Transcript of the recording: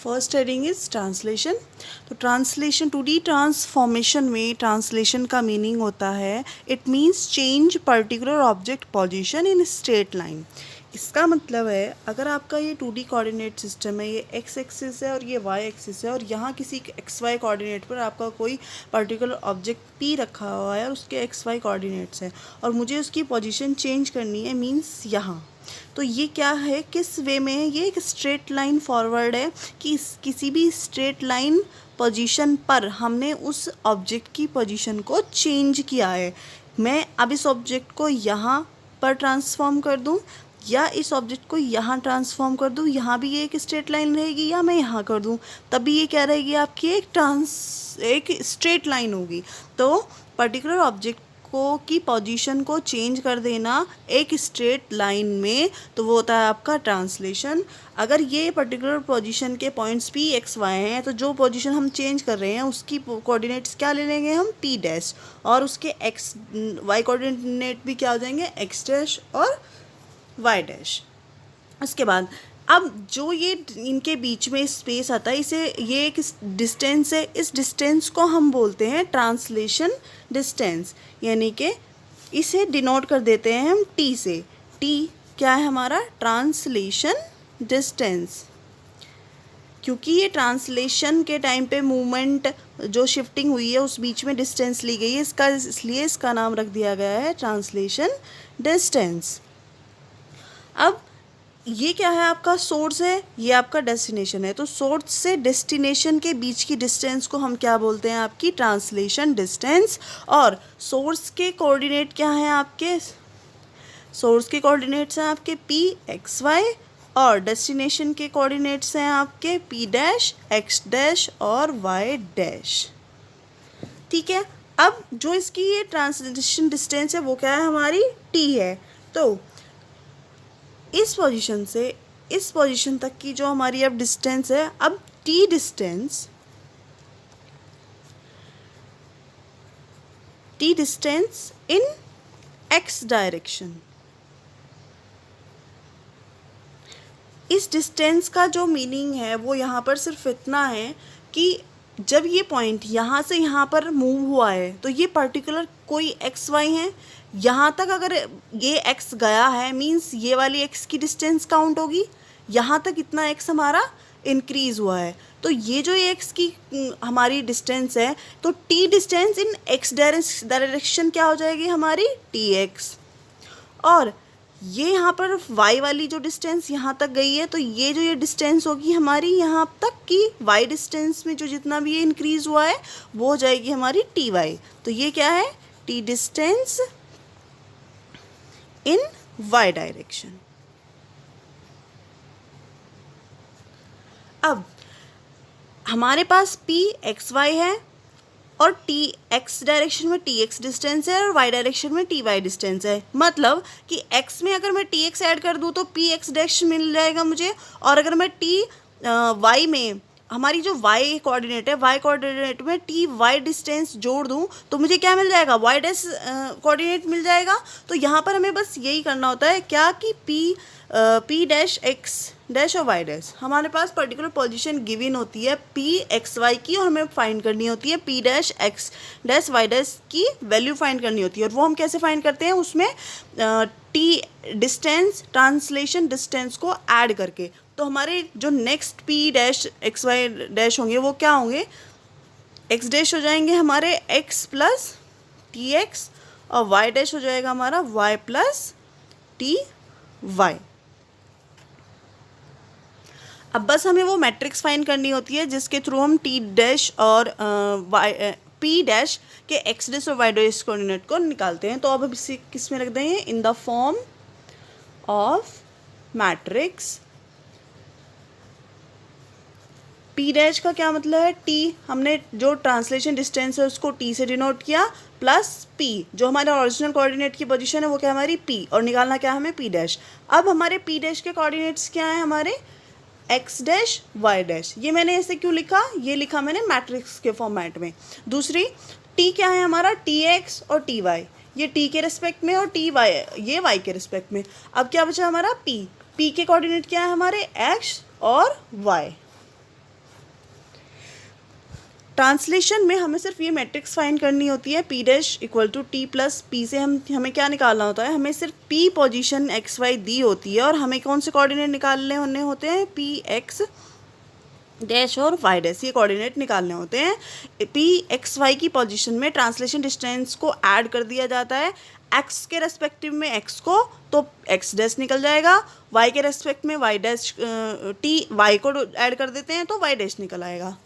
First heading is translation. तो translation 2D transformation में translation का मीनिंग होता है it means change particular object position in straight line. इसका मतलब है अगर आपका ये 2D कोऑर्डिनेट सिस्टम है, ये x एक्सिस है और ये y एक्सिस है और यहाँ किसी xy कोऑर्डिनेट पर आपका कोई पर्टिकुलर ऑब्जेक्ट p रखा हुआ है और उसके xy कोऑर्डिनेट्स है और मुझे उसकी पोजीशन चेंज करनी है मीन्स यहाँ। तो ये क्या है, किस वे में है, ये एक स्ट्रेट लाइन फॉरवर्ड है कि किसी भी स्ट्रेट लाइन पोजीशन पर हमने उस ऑब्जेक्ट की पोजीशन को चेंज किया है। मैं अब इस ऑब्जेक्ट को यहाँ पर ट्रांसफॉर्म कर दूँ या इस ऑब्जेक्ट को यहाँ ट्रांसफॉर्म कर दूँ, यहाँ भी ये एक स्ट्रेट लाइन रहेगी, या मैं यहाँ कर दूँ तभी ये क्या रहेगी आपकी एक स्ट्रेट लाइन होगी। तो पर्टिकुलर ऑब्जेक्ट को की पोजीशन को चेंज कर देना एक स्ट्रेट लाइन में, तो वो होता है आपका ट्रांसलेशन। अगर ये पर्टिकुलर पोजीशन के पॉइंट्स p x y हैं तो जो पोजीशन हम चेंज कर रहे हैं उसकी कोऑर्डिनेट्स क्या ले लेंगे हम p डैश, और उसके x y कोऑर्डिनेट भी क्या हो जाएंगे x डैश और y डैश। उसके बाद अब जो ये इनके बीच में स्पेस आता है, इसे ये एक डिस्टेंस है, इस डिस्टेंस को हम बोलते हैं ट्रांसलेशन डिस्टेंस, यानी कि इसे डिनोट कर देते हैं हम t से। t क्या है हमारा, ट्रांसलेशन डिस्टेंस, क्योंकि ये ट्रांसलेशन के टाइम पे मूवमेंट जो शिफ्टिंग हुई है उस बीच में डिस्टेंस ली गई है, इसलिए इसका नाम रख दिया गया है ट्रांसलेशन डिस्टेंस। अब ये क्या है, आपका सोर्स है, ये आपका डेस्टिनेशन है, तो सोर्स से डेस्टिनेशन के बीच की डिस्टेंस को हम क्या बोलते हैं, आपकी ट्रांसलेशन डिस्टेंस। और सोर्स के कोऑर्डिनेट क्या हैं आपके, सोर्स के कोऑर्डिनेट्स हैं आपके p x y और डेस्टिनेशन के कोऑर्डिनेट्स हैं आपके p डैश x डैश और y डैश। ठीक है, अब जो इसकी ये ट्रांसलेशन डिस्टेंस है वो क्या है, हमारी t है। तो इस पोजीशन से इस पोजीशन तक की जो हमारी अब डिस्टेंस है, अब t distance in x direction. इस डिस्टेंस का जो मीनिंग है वो यहाँ पर सिर्फ इतना है कि जब ये पॉइंट यहाँ से यहाँ पर मूव हुआ है तो ये पर्टिकुलर कोई एक्स वाई है, यहाँ तक अगर ये x गया है मींस ये वाली x की डिस्टेंस काउंट होगी, यहाँ तक इतना x हमारा इंक्रीज़ हुआ है। तो ये जो x की हमारी डिस्टेंस है, तो t distance in x direction क्या हो जाएगी हमारी tx। और ये यहाँ पर y वाली जो डिस्टेंस यहाँ तक गई है, तो ये जो ये डिस्टेंस होगी हमारी यहाँ तक की y डिस्टेंस में जो जितना भी ये इंक्रीज़ हुआ है वो हो जाएगी हमारी ty। तो ये क्या है, t distance in y direction. अब हमारे पास p x y है और t x डायरेक्शन में tx डिस्टेंस है और y डायरेक्शन में ty डिस्टेंस है। मतलब कि x में अगर मैं tx ऐड कर दूँ तो px डैश मिल जाएगा मुझे, और अगर मैं y में हमारी जो y कोऑर्डिनेट है y कोऑर्डिनेट में ty डिस्टेंस जोड़ दूँ तो मुझे क्या मिल जाएगा, y डैश कोऑर्डिनेट मिल जाएगा। तो यहाँ पर हमें बस यही करना होता है क्या कि p डैश x डैश और y डैश, हमारे पास पर्टिकुलर पोजीशन गिवन होती है p x y की और हमें फाइंड करनी होती है p dash x dash y dash की वैल्यू फाइंड करनी होती है। और वो हम कैसे फाइंड करते हैं, उसमें t डिस्टेंस ट्रांसलेशन डिस्टेंस को ऐड करके। तो हमारे जो next p dash x y dash होंगे वो क्या होंगे, x डैश हो जाएंगे हमारे x प्लस टी एक्स और y डैश हो जाएगा हमारा y प्लस टी वाई। अब बस हमें वो मैट्रिक्स फाइंड करनी होती है जिसके थ्रू हम t डैश और p डैश के x डैश और y डैश कोऑर्डिनेट को निकालते हैं। तो अब इसे किस में रख देंगे, in the form of matrix. p dash का क्या मतलब है, t हमने जो ट्रांसलेशन डिस्टेंस है उसको t से डिनोट किया, प्लस p जो हमारे ओरिजिनल कोऑर्डिनेट की पोजीशन है वो क्या हमारी p, और निकालना क्या हमें p डैश। अब हमारे p डैश के कोऑर्डिनेट्स क्या हैं, हमारे x डैश y डैश। ये मैंने ऐसे क्यों लिखा, ये लिखा मैंने मैट्रिक्स के फॉर्मेट में। दूसरी t क्या है हमारा, tx और ty, ये t के रिस्पेक्ट में और ty ये y के रिस्पेक्ट में। अब क्या बचा हमारा p के कोऑर्डिनेट क्या है हमारे x और y। ट्रांसलेशन में हमें सिर्फ ये मैट्रिक्स फाइंड करनी होती है, P dash equal to T plus P से हमें क्या निकालना होता है, हमें सिर्फ पी पोजीशन एक्स वाई दी होती है और हमें कौन से कोऑर्डिनेट निकालने होते हैं, पी एक्स डैश और वाई डैश, ये कोऑर्डिनेट निकालने होते हैं। पी एक्स वाई की पोजीशन में ट्रांसलेशन डिस्टेंस को ऐड कर दिया जाता है, एक्स के रेस्पेक्टिव में एक्स को तो एक्स डैश निकल जाएगा, वाई के रेस्पेक्ट में वाई डैश टी वाई को ऐड कर देते हैं तो वाई डैश निकल आएगा।